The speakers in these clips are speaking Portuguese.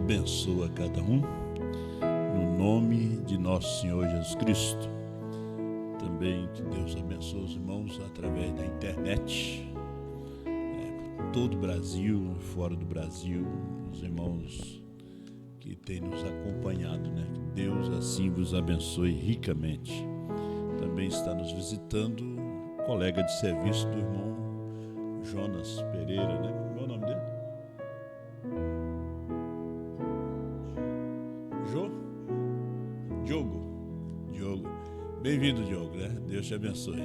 abençoa cada um, no nome de nosso Senhor Jesus Cristo. Também que Deus abençoe os irmãos através da internet, todo o Brasil, fora do Brasil, os irmãos que têm nos acompanhado, que Deus assim vos abençoe ricamente. Também está nos visitando um colega de serviço do irmão Jonas Pereira, Qual é o nome dele? Diogo. Bem-vindo, Diogo, Deus te abençoe.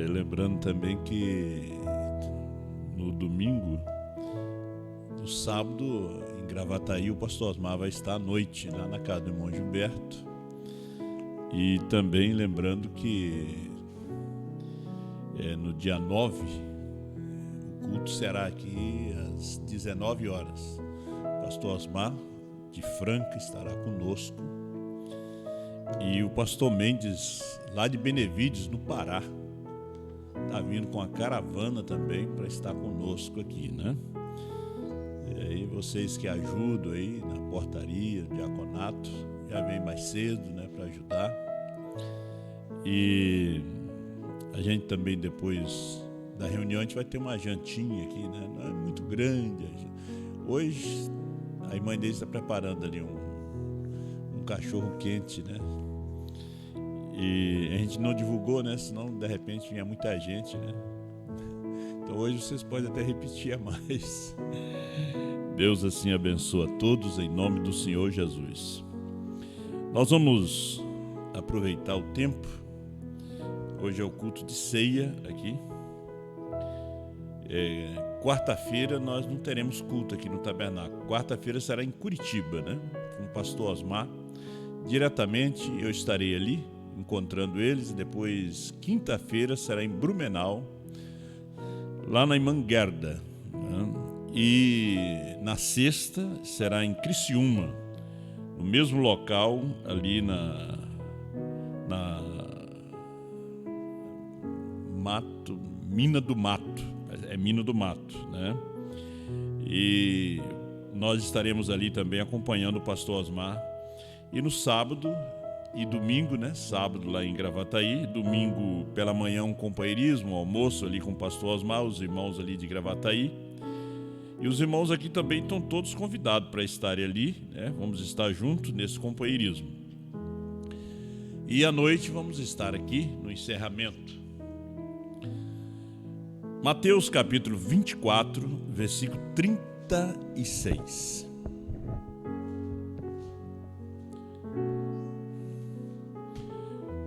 Lembrando também que no domingo, no sábado, em Gravataí, o pastor Osmar vai estar à noite lá na casa do irmão Gilberto. E também lembrando que no dia 9, o culto será aqui às 19 horas. O pastor Osmar de Franca estará conosco. E o pastor Mendes, lá de Benevides, no Pará, está vindo com a caravana também para estar conosco aqui, E aí vocês que ajudam aí na portaria, no diaconato, já vem mais cedo, para ajudar. E a gente também, depois da reunião, a gente vai ter uma jantinha aqui, Não é muito grande. Hoje, a irmã deles está preparando ali um cachorro quente, E a gente não divulgou, senão de repente vinha muita gente, Então hoje vocês podem até repetir a mais. Deus assim abençoa a todos em nome do Senhor Jesus. Nós vamos aproveitar o tempo. Hoje é o culto de ceia aqui. Quarta-feira nós não teremos culto aqui no tabernáculo. Quarta-feira será em Curitiba, Com o pastor Osmar. Diretamente eu estarei ali, encontrando eles. E depois, quinta-feira, será em Blumenau, lá na Manguerda. E na sexta será em Criciúma, no mesmo local, ali na Mina do Mato. É Mina do Mato, E nós estaremos ali também acompanhando o pastor Osmar. E no sábado e domingo, Sábado lá em Gravataí, domingo pela manhã um companheirismo, um almoço ali com o pastor Osmar, os irmãos ali de Gravataí. E os irmãos aqui também estão todos convidados para estarem ali, Vamos estar juntos nesse companheirismo. E à noite vamos estar aqui no encerramento. Mateus capítulo 24, versículo 36.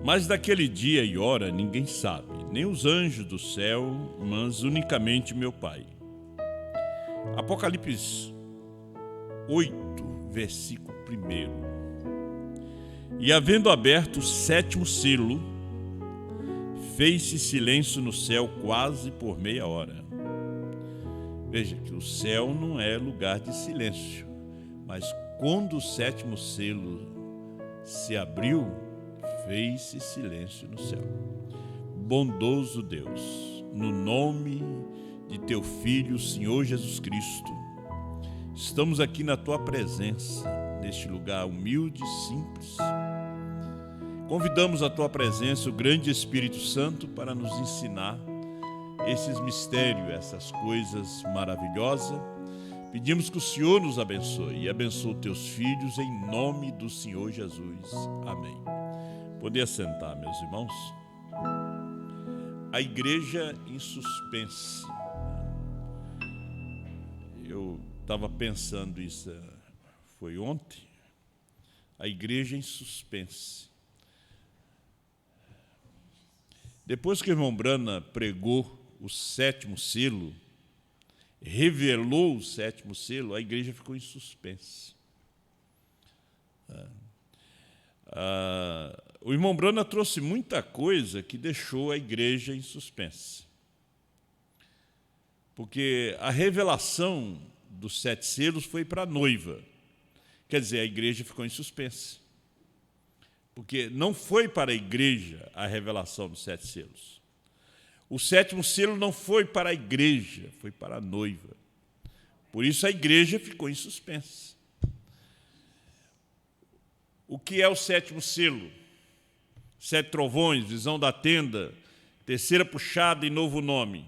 Mas daquele dia e hora ninguém sabe, nem os anjos do céu, mas unicamente meu Pai. Apocalipse 8, versículo 1. E havendo aberto o sétimo selo, fez-se silêncio no céu quase por meia hora. Veja que o céu não é lugar de silêncio, mas quando o sétimo selo se abriu, fez-se silêncio no céu. Bondoso Deus, no nome de teu Filho, Senhor Jesus Cristo, estamos aqui na tua presença, neste lugar humilde e simples. Convidamos a tua presença, o grande Espírito Santo, para nos ensinar esses mistérios, essas coisas maravilhosas. Pedimos que o Senhor nos abençoe e abençoe teus filhos em nome do Senhor Jesus. Amém. Poder sentar, meus irmãos. A igreja em suspense. Eu estava pensando isso, foi ontem. A igreja em suspense. Depois que o irmão Brana pregou o sétimo selo, revelou o sétimo selo, a igreja ficou em suspense. O irmão Brana trouxe muita coisa que deixou a igreja em suspense. Porque a revelação dos 7 selos foi para a noiva. Quer dizer, a igreja ficou em suspense. Porque não foi para a igreja a revelação dos 7 selos. O 7º selo não foi para a igreja, foi para a noiva. Por isso a igreja ficou em suspense. O que é o sétimo selo? 7 trovões, visão da tenda, terceira puxada e novo nome.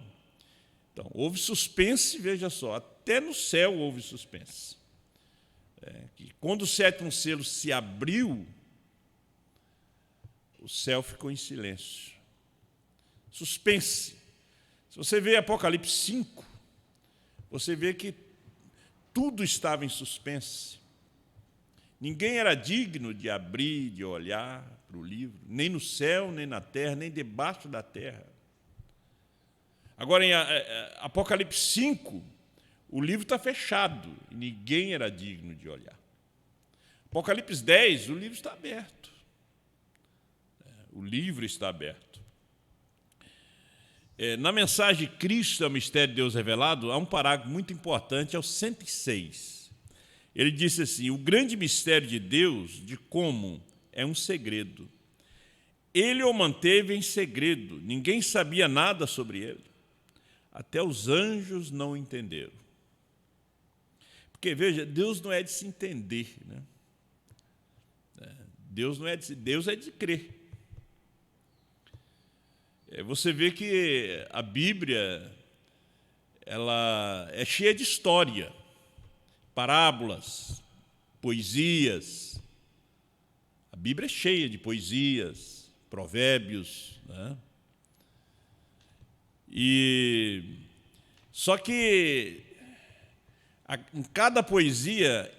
Então, houve suspense, veja só, até no céu houve suspense. Que quando o sétimo selo se abriu, o céu ficou em silêncio. Suspense. Se você vê Apocalipse 5, você vê que tudo estava em suspense. Ninguém era digno de abrir, de olhar para o livro, nem no céu, nem na terra, nem debaixo da terra. Agora, em Apocalipse 5, o livro está fechado, e ninguém era digno de olhar. Apocalipse 10, o livro está aberto. O livro está aberto. Na mensagem Cristo é o mistério de Deus revelado, há um parágrafo muito importante, é o 106. Ele disse assim: o grande mistério de Deus, de como é um segredo. Ele o manteve em segredo, ninguém sabia nada sobre ele. Até os anjos não entenderam. Porque, veja, Deus não é de se entender, né? Deus é de crer. Você vê que a Bíblia ela é cheia de história, parábolas, poesias. A Bíblia é cheia de poesias, provérbios, né? Só que em cada poesia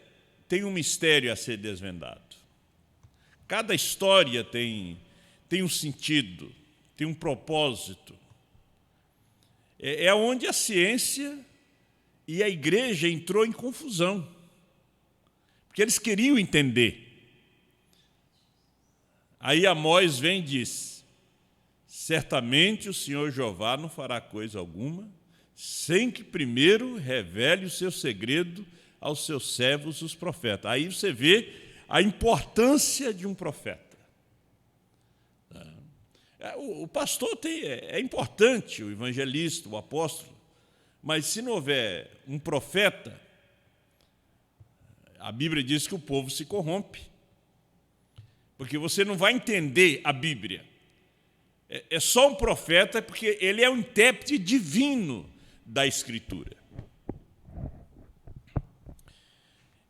tem um mistério a ser desvendado. Cada história tem um sentido, tem um propósito. É onde a ciência e a igreja entrou em confusão, porque eles queriam entender. Aí Amós vem e diz: certamente o Senhor Jeová não fará coisa alguma, sem que primeiro revele o seu segredo aos seus servos, os profetas. Aí você vê a importância de um profeta. O pastor é importante, o evangelista, o apóstolo, mas se não houver um profeta, a Bíblia diz que o povo se corrompe, porque você não vai entender a Bíblia. É só um profeta porque ele é o intérprete divino da Escritura.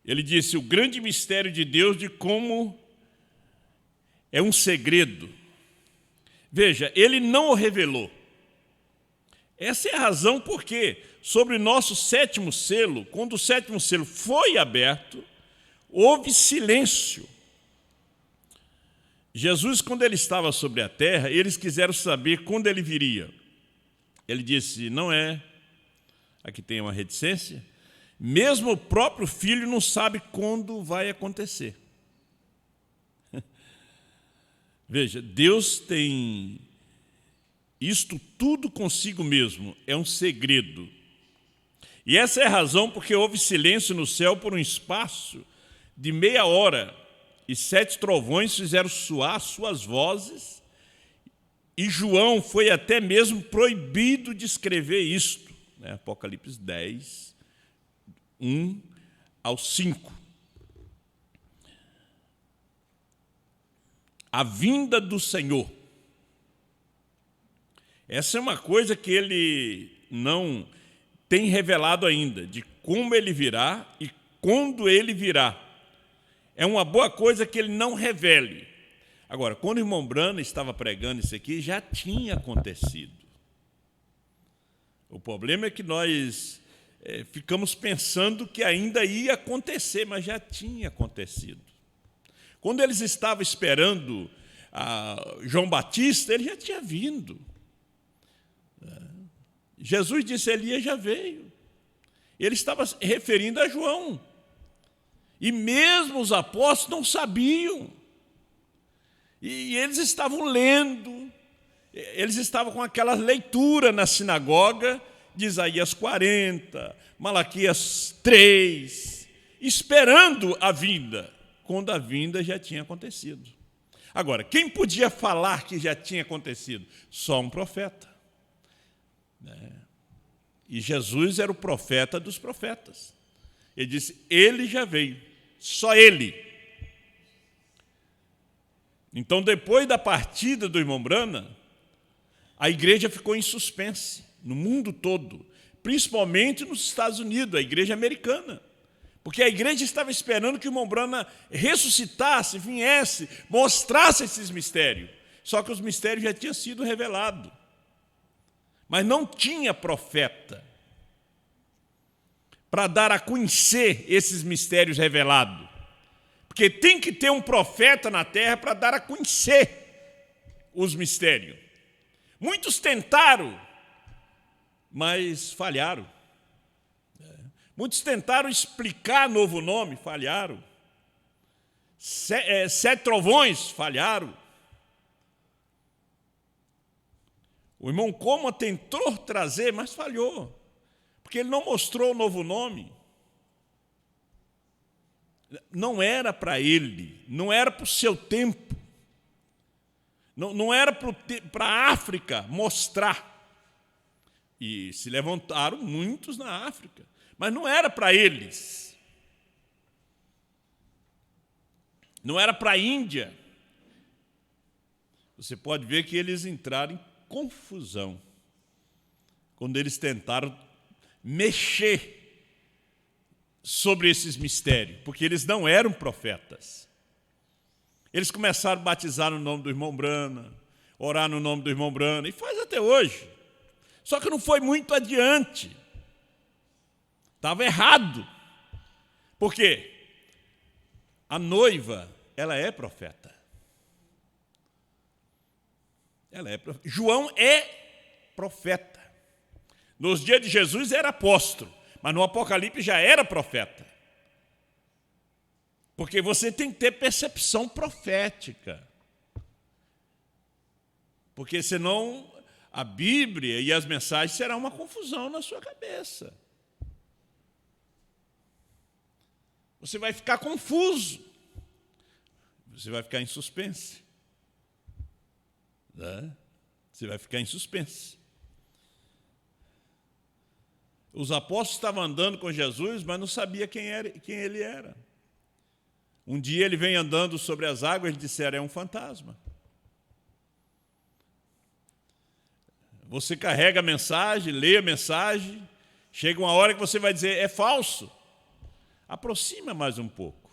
Ele disse: o grande mistério de Deus, de como é um segredo. Veja, ele não o revelou. Essa é a razão porque, sobre o nosso sétimo selo, quando o sétimo selo foi aberto, houve silêncio. Jesus, quando ele estava sobre a terra, eles quiseram saber quando ele viria. Ele disse: não é. Aqui tem uma reticência. Mesmo o próprio filho não sabe quando vai acontecer. Veja, Deus tem isto tudo consigo mesmo, é um segredo. E essa é a razão porque houve silêncio no céu por um espaço de meia hora, e 7 trovões fizeram soar suas vozes, e João foi até mesmo proibido de escrever isto, né? Apocalipse 10, 1 ao 5. A vinda do Senhor. Essa é uma coisa que ele não tem revelado ainda, de como ele virá e quando ele virá. É uma boa coisa que ele não revele. Agora, quando o irmão Brana estava pregando isso aqui, já tinha acontecido. O problema é que nós ficamos pensando que ainda ia acontecer, mas já tinha acontecido. Quando eles estavam esperando João Batista, ele já tinha vindo. Jesus disse: Elias já veio. Ele estava se referindo a João. E mesmo os apóstolos não sabiam. E eles estavam lendo, eles estavam com aquela leitura na sinagoga de Isaías 40, Malaquias 3, esperando a vinda, quando a vinda já tinha acontecido. Agora, quem podia falar que já tinha acontecido? Só um profeta. E Jesus era o profeta dos profetas. Ele disse, ele já veio, só ele. Então, depois da partida do irmão Branham, a igreja ficou em suspense no mundo todo, principalmente nos Estados Unidos, a igreja americana. Porque a igreja estava esperando que o irmão Branham ressuscitasse, viesse, mostrasse esses mistérios. Só que os mistérios já tinham sido revelados. Mas não tinha profeta para dar a conhecer esses mistérios revelados. Porque tem que ter um profeta na terra para dar a conhecer os mistérios. Muitos tentaram, mas falharam. Muitos tentaram explicar novo nome, falharam. Sete trovões, falharam. O irmão Coma tentou trazer, mas falhou, porque ele não mostrou o novo nome. Não era para ele, não era para o seu tempo, não era para a África mostrar. E se levantaram muitos na África, mas não era para eles. Não era para a Índia. Você pode ver que eles entraram em confusão quando eles tentaram mexer sobre esses mistérios, porque eles não eram profetas. Eles começaram a batizar no nome do irmão Branham, orar no nome do irmão Branham, e faz até hoje. Só que não foi muito adiante. Estava errado. Por quê? A noiva, ela é profeta. João é profeta. Nos dias de Jesus era apóstolo, mas no Apocalipse já era profeta. Porque você tem que ter percepção profética. Porque senão a Bíblia e as mensagens serão uma confusão na sua cabeça. Você vai ficar confuso. Você vai ficar em suspense. Você vai ficar em suspense. Os apóstolos estavam andando com Jesus, mas não sabia quem ele era. Um dia ele vem andando sobre as águas e disseram, é um fantasma. Você carrega a mensagem, lê a mensagem, chega uma hora que você vai dizer, é falso. Aproxima mais um pouco.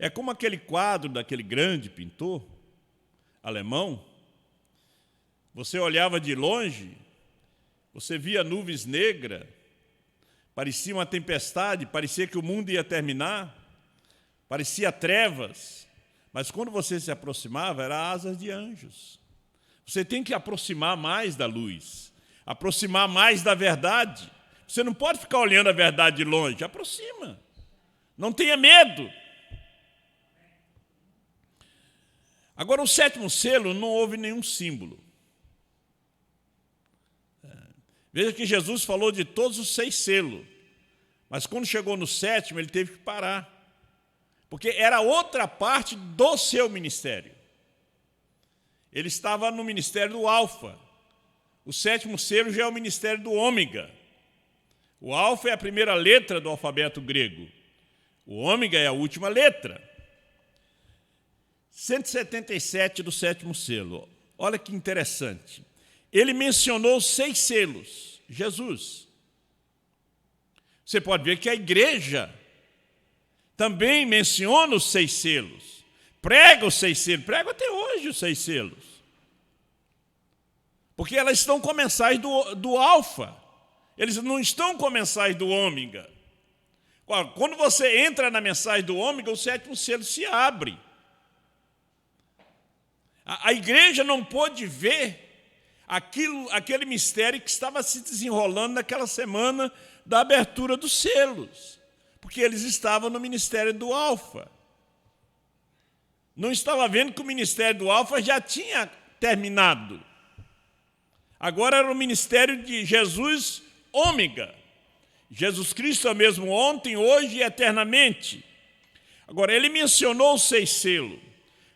É como aquele quadro daquele grande pintor alemão. Você olhava de longe, você via nuvens negras, parecia uma tempestade, parecia que o mundo ia terminar, parecia trevas, mas quando você se aproximava, eram asas de anjos. Você tem que aproximar mais da luz, aproximar mais da verdade. Você não pode ficar olhando a verdade de longe, aproxima. Não tenha medo. Agora, o sétimo selo não houve nenhum símbolo. Veja que Jesus falou de todos os 6 selos, mas quando chegou no sétimo, ele teve que parar, porque era outra parte do seu ministério. Ele estava no ministério do Alfa. O sétimo selo já é o ministério do Ômega. O Alfa é a primeira letra do alfabeto grego. O Ômega é a última letra. 177 do sétimo selo. Olha que interessante. Ele mencionou 6 selos, Jesus. Você pode ver que a igreja também menciona os 6 selos. Prega os 6 selos, prega até hoje os 6 selos. Porque elas estão com mensagem do alfa. Eles não estão com mensagem do ômega. Quando você entra na mensagem do ômega, o sétimo selo se abre. A igreja não pôde ver aquele mistério que estava se desenrolando naquela semana da abertura dos selos, porque eles estavam no ministério do Alfa. Não estava vendo que o ministério do Alfa já tinha terminado. Agora era o ministério de Jesus Ômega. Jesus Cristo é o mesmo ontem, hoje e eternamente. Agora, ele mencionou os 6 selos,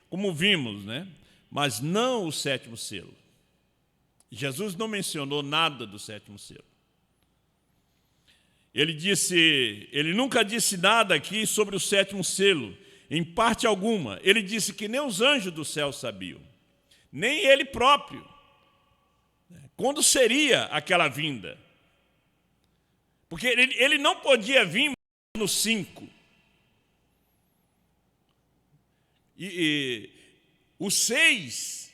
como vimos, né? Mas não o sétimo selo. Jesus não mencionou nada do sétimo selo. ele nunca disse nada aqui sobre o sétimo selo, em parte alguma. Ele disse que nem os anjos do céu sabiam, nem ele próprio. Quando seria aquela vinda? Porque ele não podia vir no 5. E o 6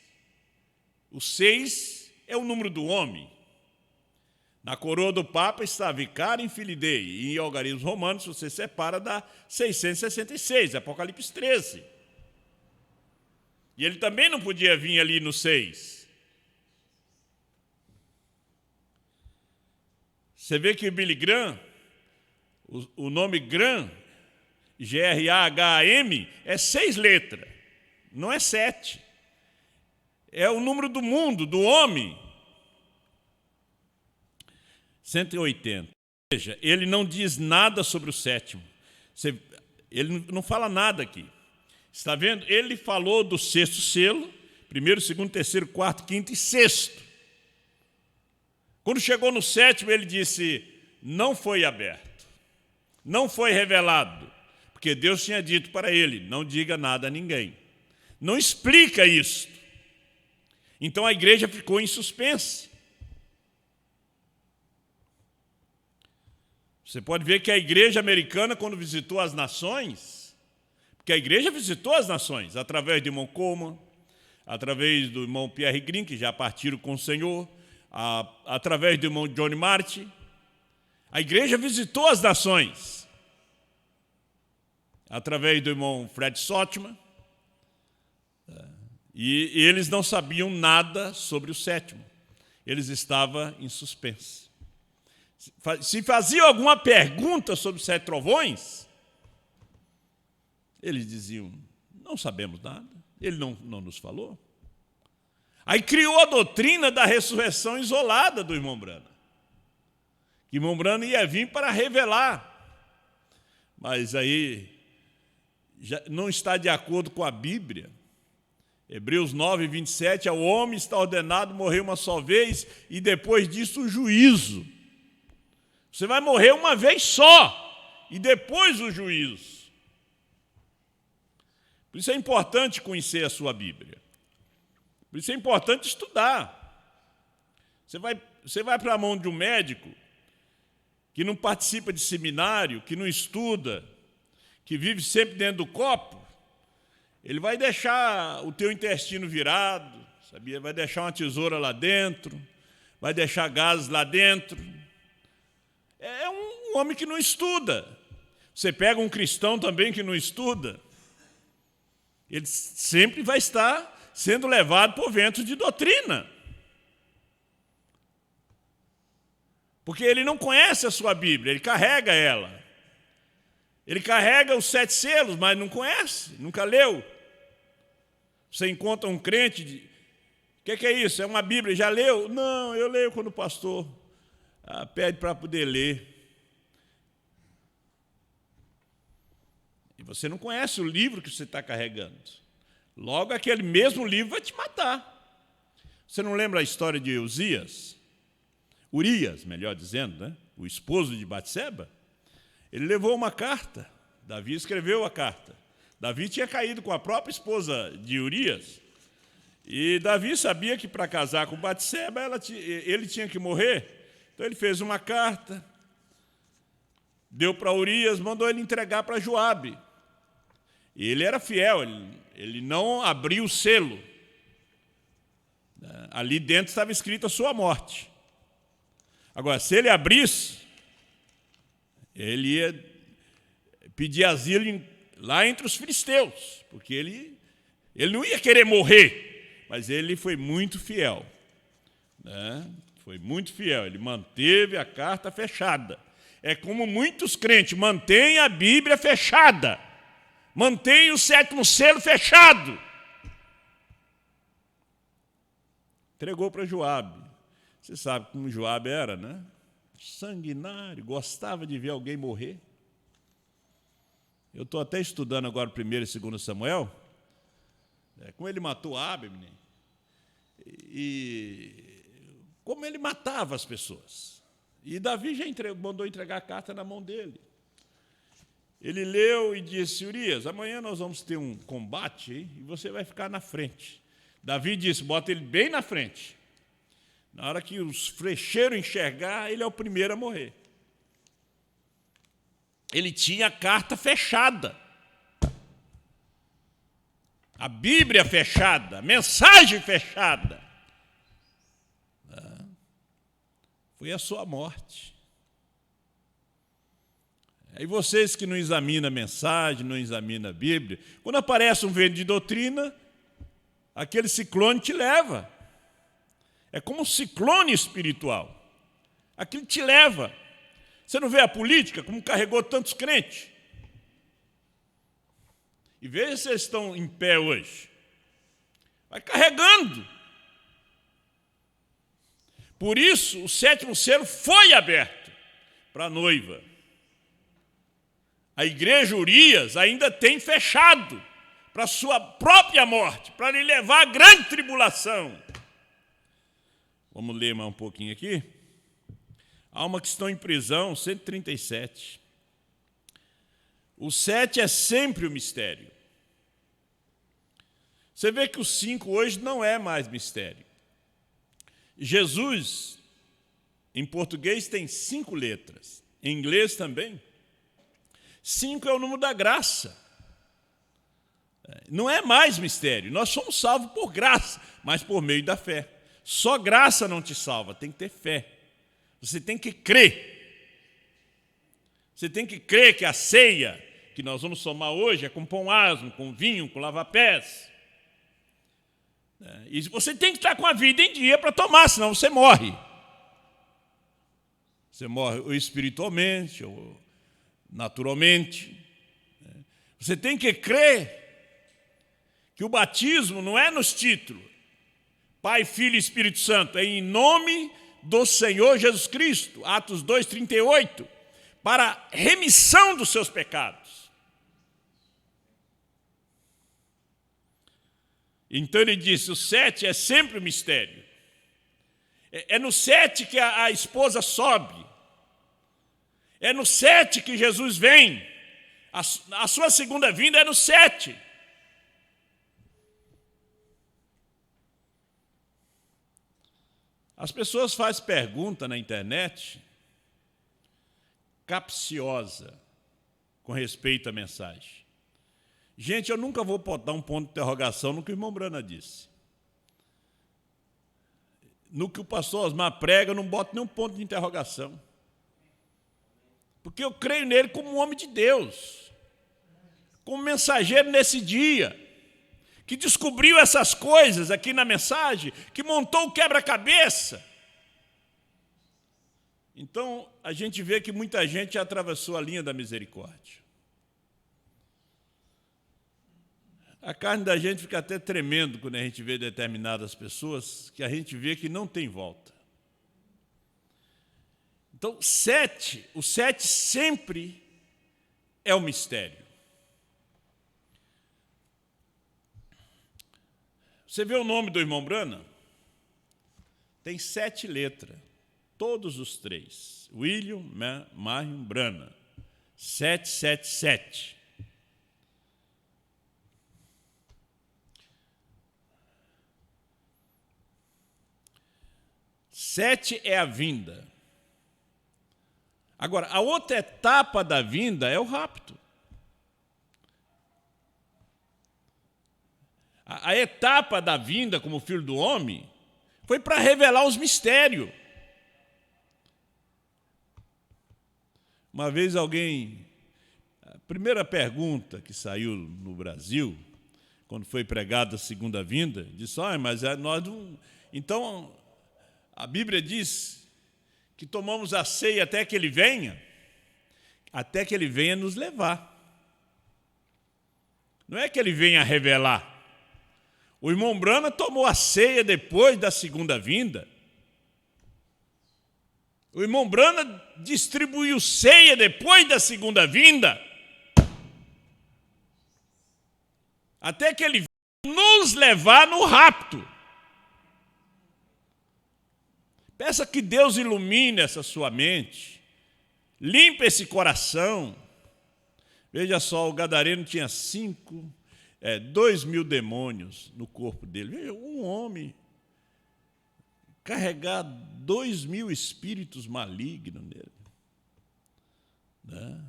é o número do homem. Na coroa do Papa está Vicarium Filii Dei, e em algarismos romanos você separa da 666, Apocalipse 13. E ele também não podia vir ali no 6. Você vê que o Billy Graham, o nome Graham, Graham, é 6 letras, não é 7. É o número do mundo, do homem. 180. Ou seja, ele não diz nada sobre o sétimo. Ele não fala nada aqui. Está vendo? Ele falou do 6º selo, 1º, 2º, 3º, 4º, 5º e 6º. Quando chegou no 7º, ele disse, não foi aberto, não foi revelado, porque Deus tinha dito para ele, não diga nada a ninguém. Não explica isso. Então a igreja ficou em suspense. Você pode ver que a igreja americana, quando visitou as nações, porque a igreja visitou as nações, através do irmão Coleman, através do irmão Pierre Green, que já partiram com o Senhor, através do irmão Johnny Martin, a igreja visitou as nações, através do irmão Fred Sotman, e eles não sabiam nada sobre o sétimo. Eles estavam em suspense. Se faziam alguma pergunta sobre os 7 trovões, eles diziam, não sabemos nada, ele não nos falou. Aí criou a doutrina da ressurreição isolada do irmão Branham. Que o irmão Branham ia vir para revelar. Mas aí já não está de acordo com a Bíblia. Hebreus 9, 27, ao homem está ordenado morrer uma só vez e depois disso o juízo. Você vai morrer uma vez só e depois o juízo. Por isso é importante conhecer a sua Bíblia. Por isso é importante estudar. Você vai para a mão de um médico que não participa de seminário, que não estuda, que vive sempre dentro do copo, ele vai deixar o teu intestino virado, sabia? Vai deixar uma tesoura lá dentro, vai deixar gases lá dentro. É um homem que não estuda. Você pega um cristão também que não estuda, ele sempre vai estar sendo levado por vento de doutrina. Porque ele não conhece a sua Bíblia, ele carrega ela. Ele carrega os 7 selos, mas não conhece, nunca leu. Você encontra um crente, o que é isso? É uma Bíblia, já leu? Não, eu leio quando o pastor pede para poder ler. E você não conhece o livro que você está carregando. Logo, aquele mesmo livro vai te matar. Você não lembra a história de Urias, melhor dizendo, né? O esposo de Batseba? Ele levou uma carta. Davi escreveu a carta. Davi tinha caído com a própria esposa de Urias. E Davi sabia que para casar com Batseba, ele tinha que morrer. Então ele fez uma carta, deu para Urias, mandou ele entregar para Joabe. E ele era fiel, ele não abriu o selo. Ali dentro estava escrita a sua morte. Agora, se ele abrisse, ele ia pedir asilo lá entre os filisteus, porque ele não ia querer morrer, mas ele foi muito fiel. Foi muito fiel, ele manteve a carta fechada. É como muitos crentes mantêm a Bíblia fechada, mantêm o 7º selo fechado. Entregou para Joabe. Você sabe como Joabe era, né? Sanguinário, gostava de ver alguém morrer. Eu estou até estudando agora 1º e 2º Samuel, como ele matou Abner, e como ele matava as pessoas. E Davi já mandou entregar a carta na mão dele. Ele leu e disse: Urias, amanhã nós vamos ter um combate e você vai ficar na frente. Davi disse: bota ele bem na frente. Na hora que os flecheiros enxergar, ele é o primeiro a morrer. Ele tinha a carta fechada. A Bíblia fechada, a mensagem fechada. Foi a sua morte. E vocês que não examinam a mensagem, não examinam a Bíblia, quando aparece um vento de doutrina, aquele ciclone te leva. É como um ciclone espiritual. Aquilo te leva. Você não vê a política como carregou tantos crentes? E veja se eles estão em pé hoje. Vai carregando. Por isso, o 7º selo foi aberto para a noiva. A igreja Urias ainda tem fechado para a sua própria morte, para lhe levar à grande tribulação. Vamos ler mais um pouquinho aqui. Alma que estão em prisão, 137. O 7 é sempre o mistério. Você vê que o 5 hoje não é mais mistério. Jesus, em português, tem 5 letras. Em inglês também. 5 é o número da graça. Não é mais mistério. Nós somos salvos por graça, mas por meio da fé. Só graça não te salva, tem que ter fé. Você tem que crer. Você tem que crer que a ceia que nós vamos tomar hoje é com pão asmo, com vinho, com lava-pés. E você tem que estar com a vida em dia para tomar, senão você morre. Você morre ou espiritualmente, ou naturalmente. Você tem que crer que o batismo não é nos títulos. Pai, Filho e Espírito Santo, é em nome do Senhor Jesus Cristo, Atos 2:38, para remissão dos seus pecados. Então ele disse, o 7 é sempre o mistério. É no 7 que a esposa sobe. É no 7 que Jesus vem. A sua segunda vinda é no 7. As pessoas fazem pergunta na internet capciosa com respeito à mensagem. Gente, eu nunca vou botar um ponto de interrogação no que o irmão Brana disse. No que o pastor Osmar prega, eu não boto nenhum ponto de interrogação. Porque eu creio nele como um homem de Deus, como mensageiro nesse dia, que descobriu essas coisas aqui na mensagem, que montou o quebra-cabeça. Então, a gente vê que muita gente atravessou a linha da misericórdia. A carne da gente fica até tremendo quando a gente vê determinadas pessoas que a gente vê que não tem volta. Então, o 7 sempre é o mistério. Você vê o nome do irmão Brana? Tem 7 letras, todos os 3. William Marion Brana, 777. Sete é a vinda. Agora, a outra etapa da vinda é o rapto. A etapa da vinda como filho do homem foi para revelar os mistérios. Uma vez alguém, a primeira pergunta que saiu no Brasil, quando foi pregada a segunda vinda, disse, mas nós não... Então, a Bíblia diz que tomamos a ceia até que ele venha nos levar. Não é que ele venha revelar. O irmão Brana tomou a ceia depois da segunda vinda. O irmão Brana distribuiu ceia depois da segunda vinda. Até que ele venha nos levar no rapto. Peça que Deus ilumine essa sua mente, limpe esse coração. Veja só, o gadareno tinha 2.000 demônios no corpo dele. Veja, um homem carregar 2.000 espíritos malignos nele. Né?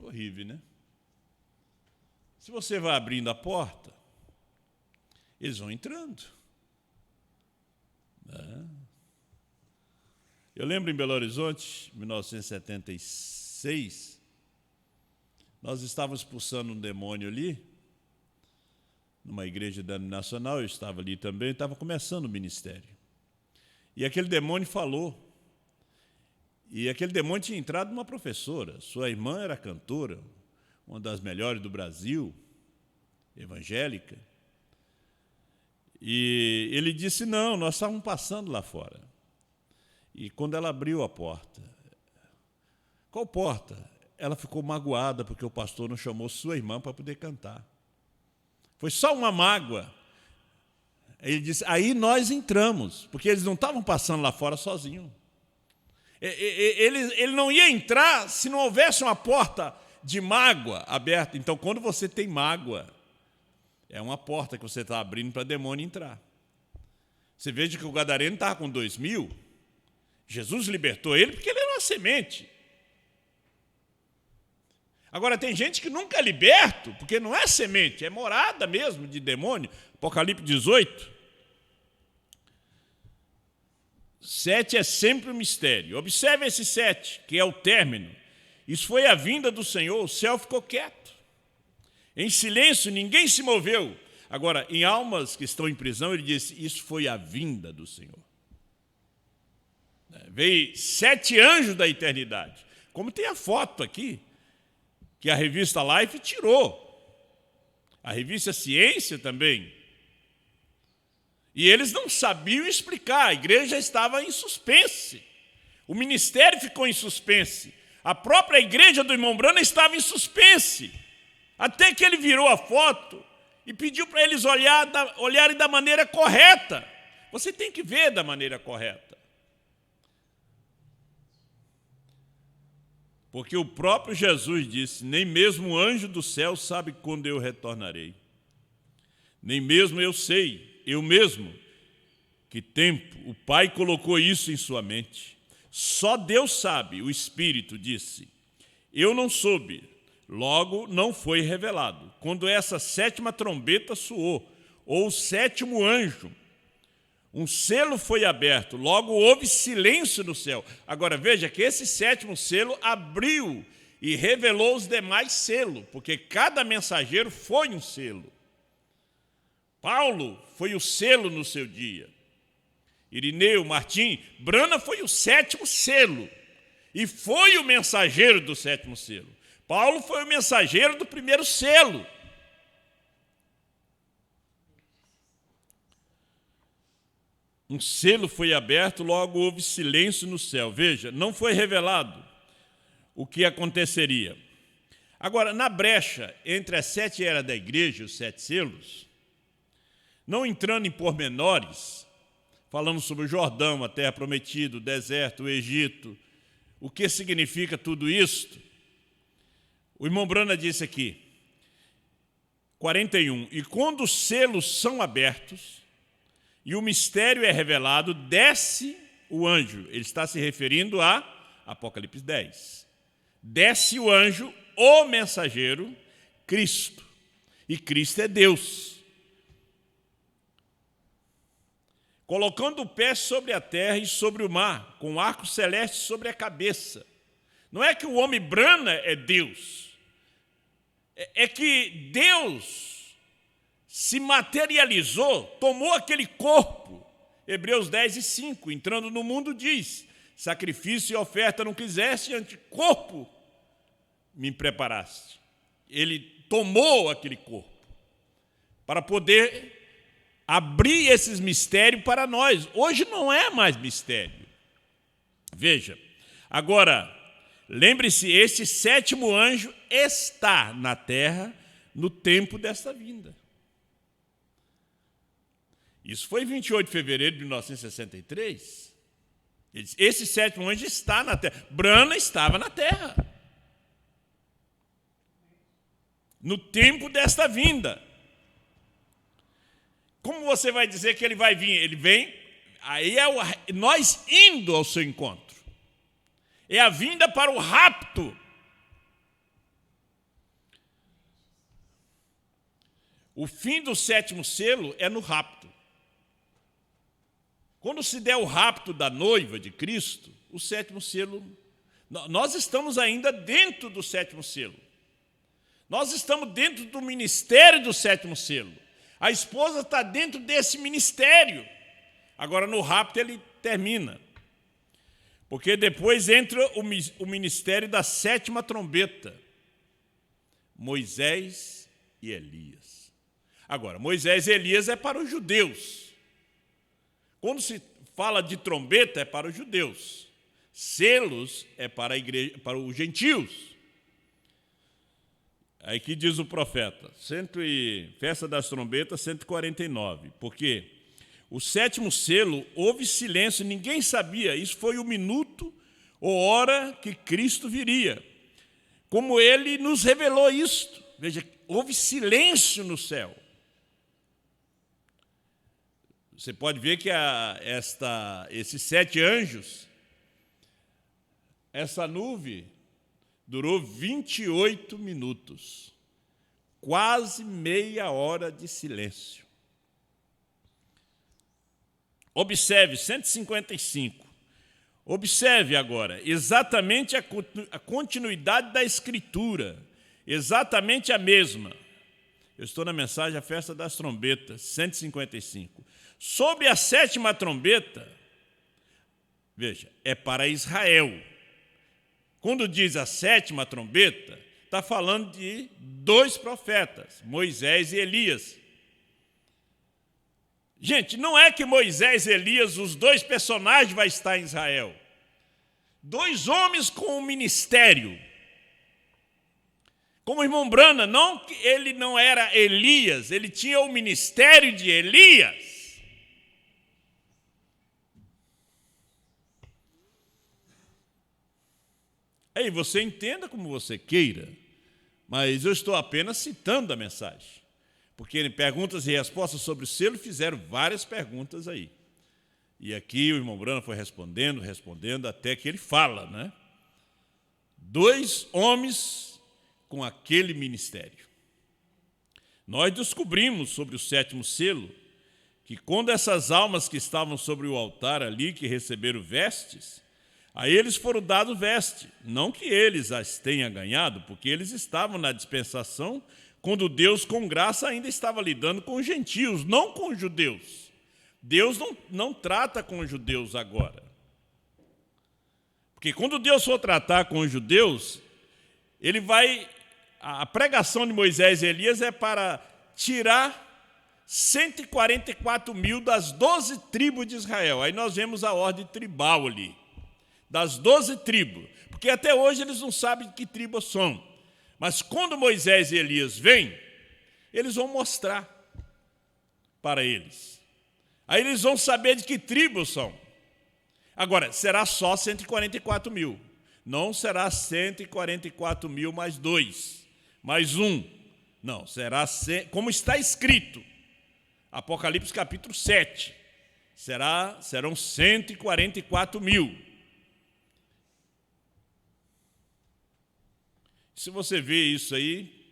Horrível, né? Se você vai abrindo a porta, eles vão entrando. Né? Eu lembro em Belo Horizonte, em 1976, nós estávamos expulsando um demônio ali, numa igreja denominacional, eu estava ali também, estava começando o ministério. E aquele demônio falou. E aquele demônio tinha entrado numa professora. Sua irmã era cantora, uma das melhores do Brasil, evangélica. E ele disse, não, nós estávamos passando lá fora. E quando ela abriu a porta, qual porta? Ela ficou magoada porque o pastor não chamou sua irmã para poder cantar. Foi só uma mágoa. Ele disse, aí nós entramos, porque eles não estavam passando lá fora sozinhos. Ele não ia entrar se não houvesse uma porta de mágoa aberta. Então, quando você tem mágoa, é uma porta que você está abrindo para demônio entrar. Você veja que o gadareno estava com 2.000, Jesus libertou ele porque ele era uma semente. Agora, tem gente que nunca é liberto, porque não é semente, é morada mesmo de demônio. Apocalipse 18. 7 é sempre um mistério. Observe esse 7, que é o término. Isso foi a vinda do Senhor, o céu ficou quieto. Em silêncio, ninguém se moveu. Agora, em almas que estão em prisão, ele disse, isso foi a vinda do Senhor. Veio 7 anjos da eternidade. Como tem a foto aqui, que a revista Life tirou. A revista Ciência também. E eles não sabiam explicar, a igreja estava em suspense. O ministério ficou em suspense. A própria igreja do irmão Brana estava em suspense. Até que ele virou a foto e pediu para eles olharem da maneira correta. Você tem que ver da maneira correta. Porque o próprio Jesus disse, nem mesmo o anjo do céu sabe quando eu retornarei. Nem mesmo eu sei, eu mesmo, que tempo o Pai colocou isso em sua mente. Só Deus sabe, o Espírito disse, eu não soube, logo não foi revelado. Quando essa 7ª trombeta soou, ou o 7º anjo, um selo foi aberto, logo houve silêncio no céu. Agora veja que esse 7º selo abriu e revelou os demais selos, porque cada mensageiro foi um selo. Paulo foi o selo no seu dia. Irineu, Martim, Brana foi o 7º selo e foi o mensageiro do 7º selo. Paulo foi o mensageiro do 1º selo. Um selo foi aberto, logo houve silêncio no céu. Veja, não foi revelado o que aconteceria. Agora, na brecha entre as 7 eras da igreja e os 7 selos, não entrando em pormenores, falando sobre o Jordão, a terra prometida, o deserto, o Egito, o que significa tudo isto, o irmão Brana disse aqui, 41, e quando os selos são abertos, e o mistério é revelado, desce o anjo. Ele está se referindo a Apocalipse 10. Desce o anjo, o mensageiro, Cristo. E Cristo é Deus. Colocando o pé sobre a terra e sobre o mar, com o arco celeste sobre a cabeça. Não é que o homem Brana é Deus. É que Deus se materializou, tomou aquele corpo. Hebreus 10:5, entrando no mundo diz, sacrifício e oferta não quiseste, anticorpo me preparaste. Ele tomou aquele corpo para poder abrir esses mistérios para nós. Hoje não é mais mistério. Veja, agora, lembre-se, esse 7º anjo está na terra no tempo desta vinda. Isso foi 28 de fevereiro de 1963. Esse sétimo anjo está na terra. Brana estava na terra. No tempo desta vinda. Como você vai dizer que ele vai vir? Ele vem, aí é nós indo ao seu encontro. É a vinda para o rapto. O fim do sétimo selo é no rapto. Quando se der o rapto da noiva de Cristo, o sétimo selo, nós estamos ainda dentro do sétimo selo. Nós estamos dentro do ministério do sétimo selo. A esposa está dentro desse ministério. Agora, no rapto, ele termina. Porque depois entra o ministério da sétima trombeta. Moisés e Elias. Agora, Moisés e Elias é para os judeus. Quando se fala de trombeta, é para os judeus. Selos é para a igreja, para os gentios. Aí que diz o profeta, Festa das Trombetas, 149. Porque o sétimo selo, houve silêncio, ninguém sabia. Isso foi o minuto ou hora que Cristo viria. Como ele nos revelou isto. Veja, houve silêncio no céu. Você pode ver que esses 7 anjos, essa nuvem durou 28 minutos, quase meia hora de silêncio. Observe, 155. Observe agora, exatamente a continuidade da Escritura, exatamente a mesma. Eu estou na mensagem A Festa das Trombetas, 155. Sobre a sétima trombeta, veja, é para Israel. Quando diz a sétima trombeta, está falando de 2 profetas, Moisés e Elias. Gente, não é que Moisés e Elias, os 2 personagens, vão estar em Israel. 2 homens com um ministério. Como o irmão Brana, ele não era Elias, ele tinha o ministério de Elias. Aí você entenda como você queira, mas eu estou apenas citando a mensagem. Porque em perguntas e respostas sobre o selo, fizeram várias perguntas aí. E aqui o irmão Brana foi respondendo, até que ele fala, né? 2 homens com aquele ministério. Nós descobrimos sobre o sétimo selo, que quando essas almas que estavam sobre o altar ali, que receberam vestes, a eles foram dados veste, não que eles as tenham ganhado, porque eles estavam na dispensação, quando Deus, com graça, ainda estava lidando com os gentios, não com os judeus. Deus não trata com os judeus agora. Porque quando Deus for tratar com os judeus, ele vai... A pregação de Moisés e Elias é para tirar 144 mil das 12 tribos de Israel. Aí nós vemos a ordem tribal ali. Das 12 tribos, porque até hoje eles não sabem de que tribos são. Mas quando Moisés e Elias vêm, eles vão mostrar para eles. Aí eles vão saber de que tribos são. Agora, será só 144 mil. Não será 144 mil mais 2, mais 1. Não, será como está escrito. Apocalipse capítulo 7. Serão 144 mil. Se você vê isso aí,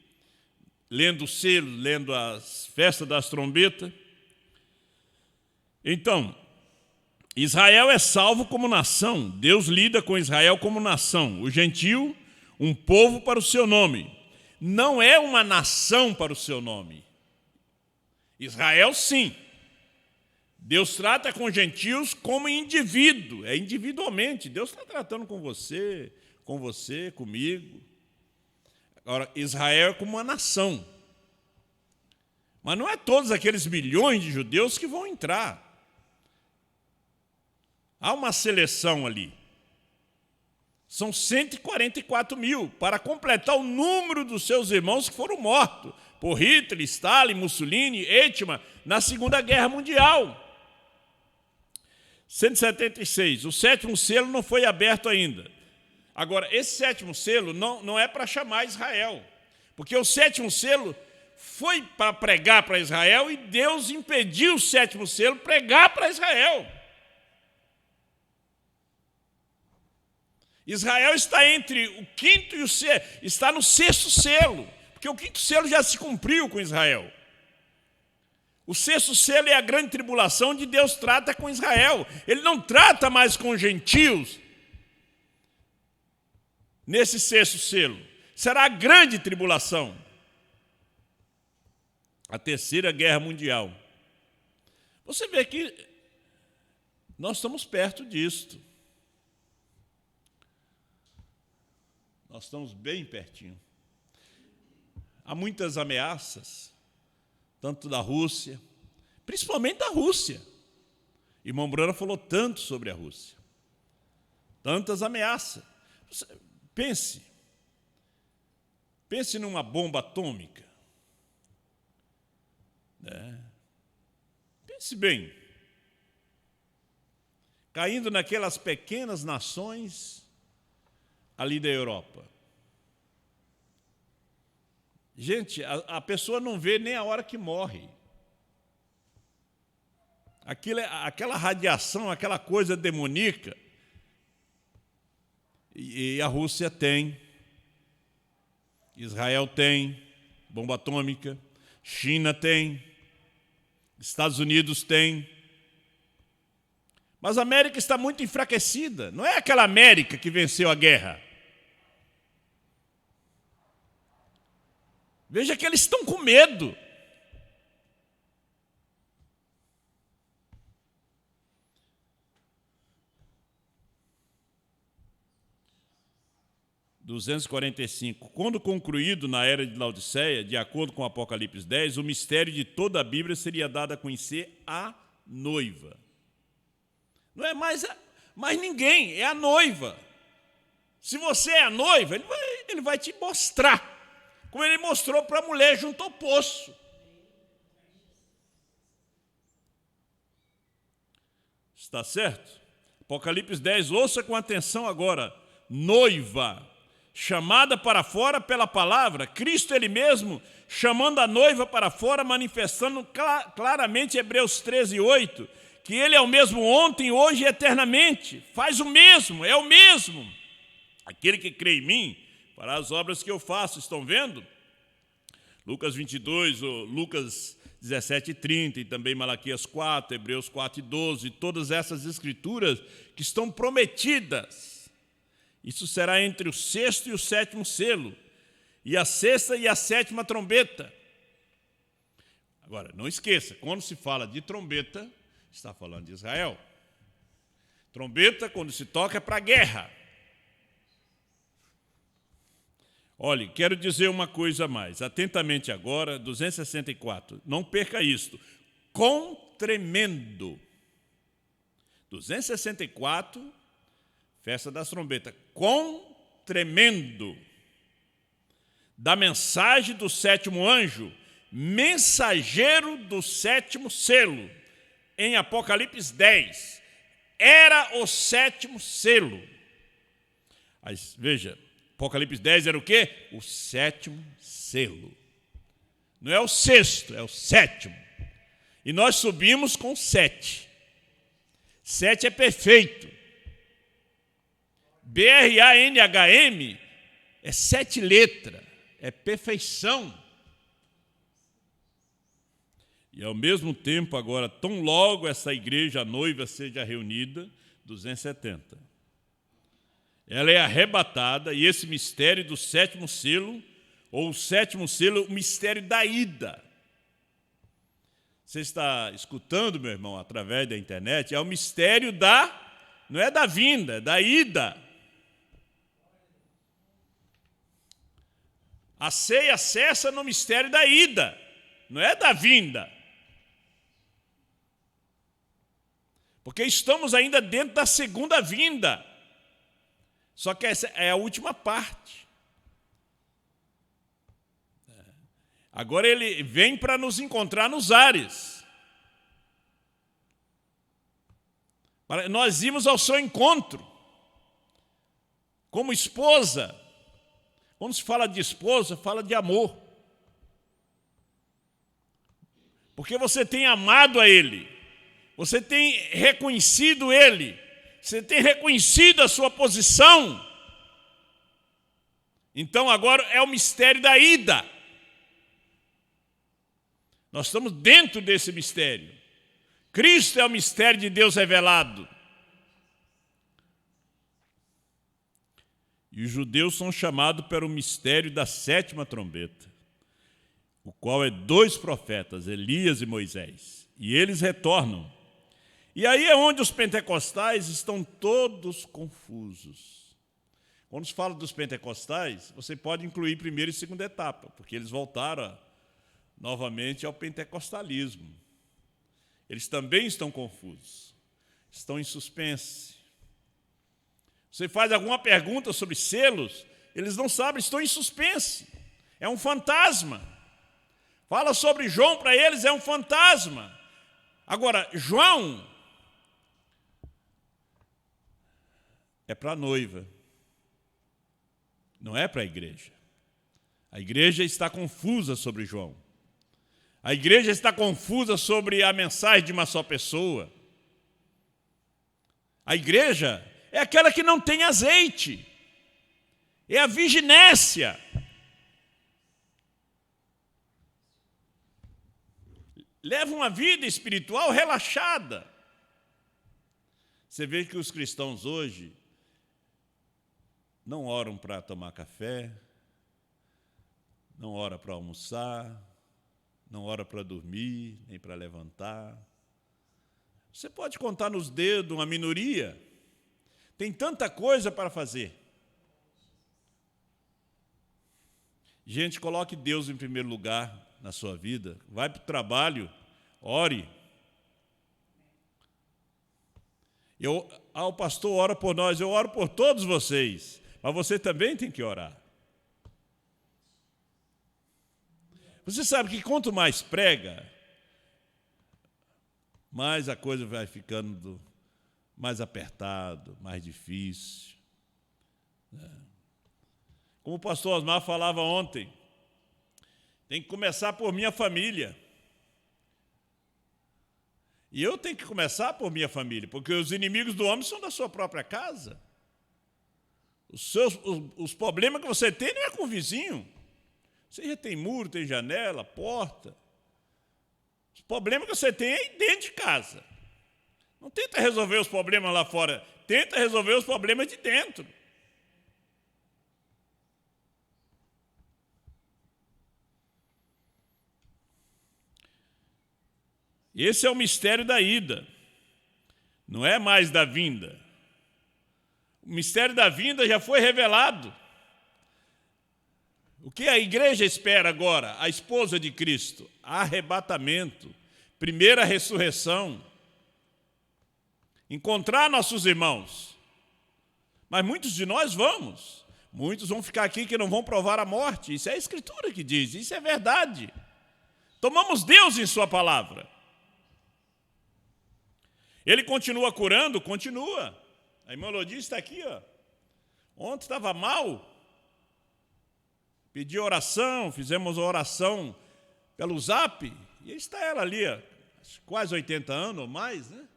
lendo o selo, lendo as festas das trombetas, então, Israel é salvo como nação. Deus lida com Israel como nação. O gentio, um povo para o seu nome. Não é uma nação para o seu nome. Israel, sim. Deus trata com gentios como indivíduo. É individualmente. Deus está tratando com você, comigo. Agora, Israel é como uma nação. Mas não é todos aqueles milhões de judeus que vão entrar. Há uma seleção ali. São 144 mil para completar o número dos seus irmãos que foram mortos por Hitler, Stalin, Mussolini, Eichmann, na Segunda Guerra Mundial. 176. O sétimo selo não foi aberto ainda. Agora, esse sétimo selo não é para chamar Israel, porque o sétimo selo foi para pregar para Israel e Deus impediu o sétimo selo pregar para Israel. Israel está entre o quinto e o sexto, está no sexto selo, porque o quinto selo já se cumpriu com Israel. O sexto selo é a grande tribulação onde Deus trata com Israel. Ele não trata mais com os gentios nesse sexto selo. Será a grande tribulação. A terceira guerra mundial. Você vê que nós estamos perto disto. Nós estamos bem pertinho. Há muitas ameaças, tanto da Rússia, principalmente da Rússia. Irmão Brana falou tanto sobre a Rússia. Tantas ameaças. Pense numa bomba atômica. Pense bem. Caindo naquelas pequenas nações ali da Europa. Gente, a pessoa não vê nem a hora que morre. Aquela radiação, aquela coisa demoníaca. E a Rússia tem, Israel tem bomba atômica, China tem, Estados Unidos tem. Mas a América está muito enfraquecida. Não é aquela América que venceu a guerra. Veja que eles estão com medo. (245) Quando concluído na era de Laodiceia, de acordo com Apocalipse 10, o mistério de toda a Bíblia seria dado a conhecer à noiva. Não é mais ninguém, é a noiva. Se você é a noiva, ele vai te mostrar, como ele mostrou para a mulher junto ao poço. Está certo? Apocalipse 10, ouça com atenção agora. Noiva, chamada para fora pela palavra, Cristo ele mesmo, chamando a noiva para fora, manifestando claramente Hebreus 13, 8, que ele é o mesmo ontem, hoje e eternamente, faz o mesmo, é o mesmo. Aquele que crê em mim, fará as obras que eu faço, estão vendo? Lucas 22, Lucas 17, 30, e também Malaquias 4, Hebreus 4, 12, todas essas escrituras que estão prometidas. Isso será entre o sexto e o sétimo selo, e a sexta e a sétima trombeta. Agora, não esqueça, quando se fala de trombeta, está falando de Israel. Trombeta, quando se toca, é para a guerra. Olhe, quero dizer uma coisa a mais. Atentamente agora, 264. Não perca isto. Com tremendo. 264, festa das trombetas. Com tremendo. Da mensagem do sétimo anjo, mensageiro do sétimo selo. Em Apocalipse 10. Era o sétimo selo. Mas, veja, Apocalipse 10 era o quê? O sétimo selo. Não é o sexto, é o sétimo. E nós subimos com 7. 7 é perfeito. BRANHM é 7 letras, é perfeição. E ao mesmo tempo, agora, tão logo essa igreja, a noiva, seja reunida, 270. Ela é arrebatada, e esse mistério do sétimo selo, ou o sétimo selo, o mistério da ida. Você está escutando, meu irmão, através da internet, é o mistério não é da vinda, é da ida. A ceia cessa no mistério da ida, não é da vinda. Porque estamos ainda dentro da segunda vinda. Só que essa é a última parte. Agora ele vem para nos encontrar nos ares. Nós íamos ao seu encontro. Como esposa. Quando se fala de esposa, fala de amor. Porque você tem amado a Ele. Você tem reconhecido Ele. Você tem reconhecido a sua posição. Então agora é o mistério da ida. Nós estamos dentro desse mistério. Cristo é o mistério de Deus revelado. E os judeus são chamados para o mistério da 7ª trombeta, o qual é 2 profetas, Elias e Moisés. E eles retornam. E aí é onde os pentecostais estão todos confusos. Quando se fala dos pentecostais, você pode incluir primeira e segunda etapa, porque eles voltaram novamente ao pentecostalismo. Eles também estão confusos, estão em suspense. Você faz alguma pergunta sobre selos, eles não sabem, estão em suspense. É um fantasma. Fala sobre João para eles, é um fantasma. Agora, João é para a noiva, não é para a igreja. A igreja está confusa sobre João. A igreja está confusa sobre a mensagem de uma só pessoa. A igreja é aquela que não tem azeite. É a virginécia. Leva uma vida espiritual relaxada. Você vê que os cristãos hoje não oram para tomar café, não oram para almoçar, não oram para dormir, nem para levantar. Você pode contar nos dedos uma minoria. Tem tanta coisa para fazer. Gente, coloque Deus em primeiro lugar na sua vida. Vai para o trabalho, ore. O pastor ora por nós, eu oro por todos vocês. Mas você também tem que orar. Você sabe que quanto mais prega, mais a coisa vai ficando mais apertado, mais difícil. Como o pastor Osmar falava ontem, tem que começar por minha família. E eu tenho que começar por minha família, porque os inimigos do homem são da sua própria casa. Os problemas que você tem não é com o vizinho. Você já tem muro, tem janela, porta. Os problemas que você tem é aí dentro de casa. Não tenta resolver os problemas lá fora, tenta resolver os problemas de dentro. Esse é o mistério da ida, não é mais da vinda. O mistério da vinda já foi revelado. O que a igreja espera agora? A esposa de Cristo, arrebatamento, primeira ressurreição, encontrar nossos irmãos. Mas muitos de nós vamos. Muitos vão ficar aqui que não vão provar a morte. Isso é a Escritura que diz, isso é verdade. Tomamos Deus em sua palavra. Ele continua curando? Continua. A irmã Lodi está aqui, ó. Ontem estava mal. Pedi oração, fizemos oração pelo Zap. E está ela ali, ó, quase 80 anos ou mais, né?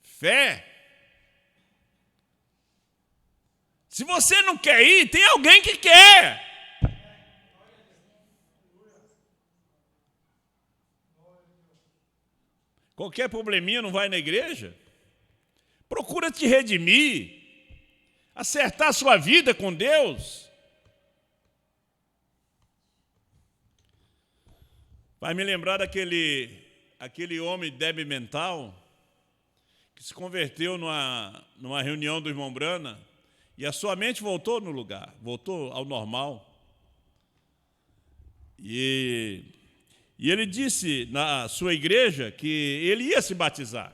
Fé. Se você não quer ir, tem alguém que quer. Qualquer probleminha não vai na igreja? Procura te redimir, acertar a sua vida com Deus. Vai me lembrar daquele homem débil mental que se converteu numa reunião do irmão Brana e a sua mente voltou no lugar, voltou ao normal. E ele disse na sua igreja que ele ia se batizar,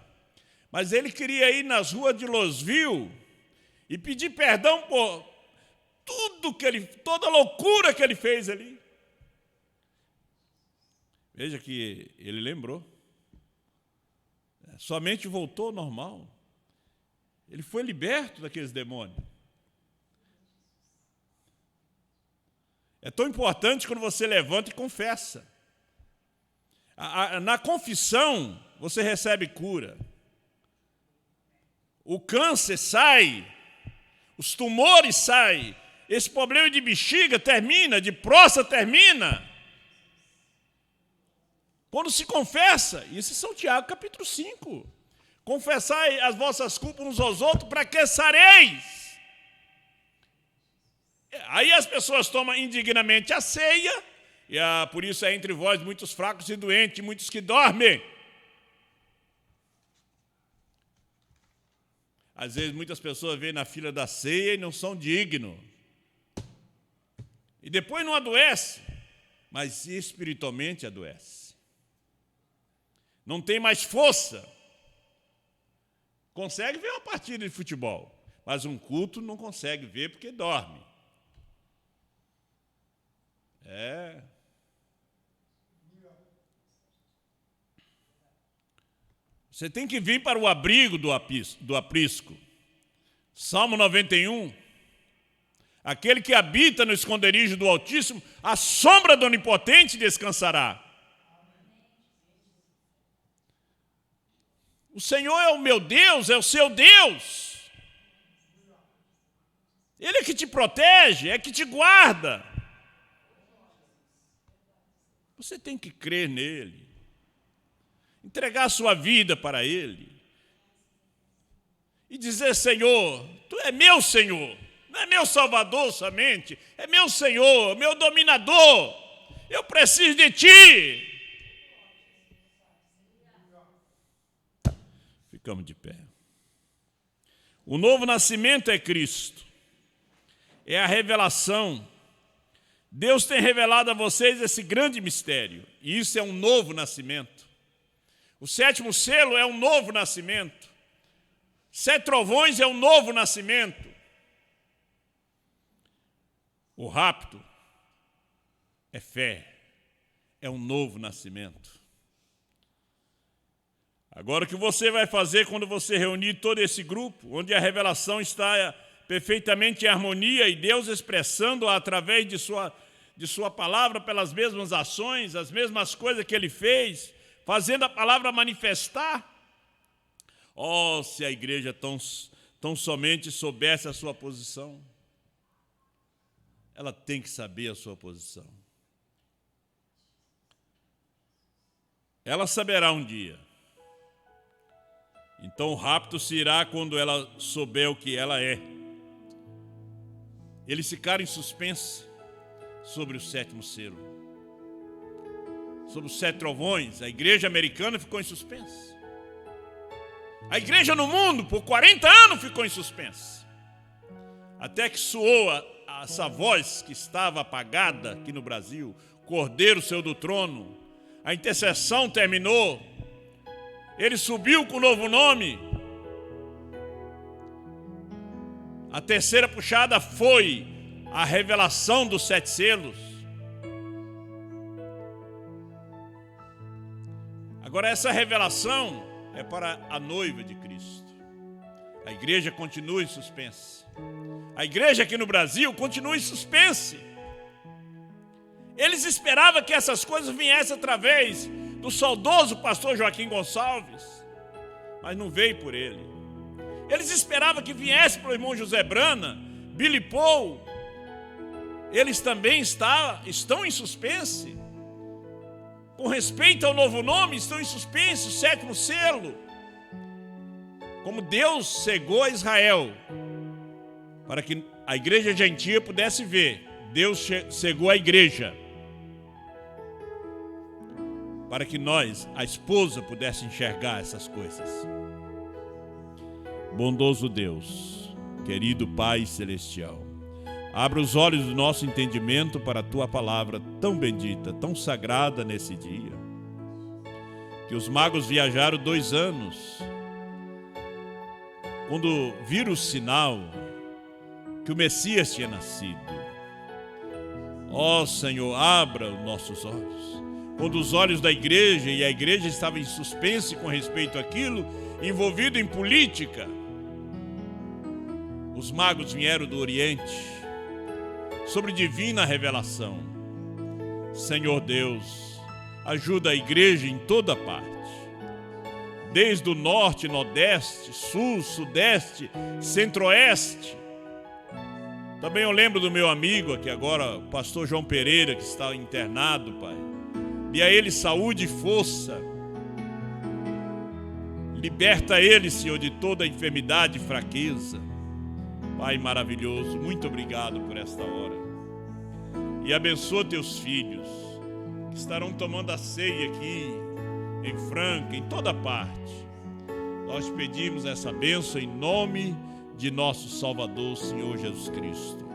mas ele queria ir nas ruas de Losville e pedir perdão por toda a loucura que ele fez ali. Veja que ele lembrou. Sua mente voltou ao normal. Ele foi liberto daqueles demônios. É tão importante quando você levanta e confessa. Na confissão, você recebe cura. O câncer sai, os tumores saem, esse problema de bexiga termina, de próstata termina. Quando se confessa, isso é São Tiago capítulo 5. Confessai as vossas culpas uns aos outros, para que sareis. Aí as pessoas tomam indignamente a ceia, e por isso é entre vós muitos fracos e doentes, muitos que dormem. Às vezes muitas pessoas vêm na fila da ceia e não são dignos. E depois não adoece, mas espiritualmente adoece. Não tem mais força. Consegue ver uma partida de futebol, mas um culto não consegue ver porque dorme. Você tem que vir para o abrigo do aprisco. Salmo 91. Aquele que habita no esconderijo do Altíssimo, a sombra do Onipotente descansará. O Senhor é o meu Deus, é o seu Deus. Ele é que te protege, é que te guarda. Você tem que crer nele, entregar a sua vida para ele e dizer: Senhor, tu é meu Senhor, não é meu Salvador somente, é meu Senhor, meu dominador, eu preciso de ti. Ficamos de pé. O novo nascimento é Cristo, é a revelação. Deus tem revelado a vocês esse grande mistério, e isso é um novo nascimento. O 7º selo é um novo nascimento. 7 trovões é um novo nascimento. O rapto é fé, é um novo nascimento. Agora, o que você vai fazer quando você reunir todo esse grupo, onde a revelação está perfeitamente em harmonia e Deus expressando-a através de sua palavra, pelas mesmas ações, as mesmas coisas que Ele fez, fazendo a palavra manifestar? Oh, se a igreja tão somente soubesse a sua posição. Ela tem que saber a sua posição. Ela saberá um dia. Então o rapto se irá quando ela souber o que ela é. Eles ficaram em suspense sobre o 7º selo. Sobre os 7 trovões, a igreja americana ficou em suspense. A igreja no mundo, por 40 anos, ficou em suspense. Até que soou essa voz que estava apagada aqui no Brasil, Cordeiro saiu do trono, a intercessão terminou, ele subiu com um novo nome. A terceira puxada foi a revelação dos 7 selos. Agora essa revelação é para a noiva de Cristo. A igreja continua em suspense. A igreja aqui no Brasil continua em suspense. Eles esperavam que essas coisas viessem através do saudoso pastor Joaquim Gonçalves, mas não veio por ele. Eles esperavam que viesse para o irmão José Brana, Billy Paul. Eles também estão em suspense. Com respeito ao novo nome, estão em suspense, o 7º selo. Como Deus cegou a Israel, para que a igreja gentia pudesse ver, Deus cegou a igreja, para que nós, a esposa, pudesse enxergar essas coisas. Bondoso Deus, querido Pai Celestial, abra os olhos do nosso entendimento para a Tua palavra tão bendita, tão sagrada nesse dia. Que os magos viajaram 2 anos. Quando viram o sinal, que que o Messias tinha nascido. Ó Senhor, abra os nossos olhos. Quando os olhos da igreja, e a igreja estava em suspense com respeito àquilo, envolvido em política, os magos vieram do Oriente, sobre divina revelação. Senhor Deus, ajuda a igreja em toda parte, desde o norte, nordeste, sul, sudeste, centro-oeste. Também eu lembro do meu amigo aqui agora, o pastor João Pereira, que está internado, Pai. Dê a ele saúde e força. Liberta ele, Senhor, de toda enfermidade e fraqueza. Pai maravilhoso, muito obrigado por esta hora. E abençoa teus filhos, que estarão tomando a ceia aqui, em Franca, em toda parte. Nós pedimos essa bênção em nome de nosso Salvador, Senhor Jesus Cristo.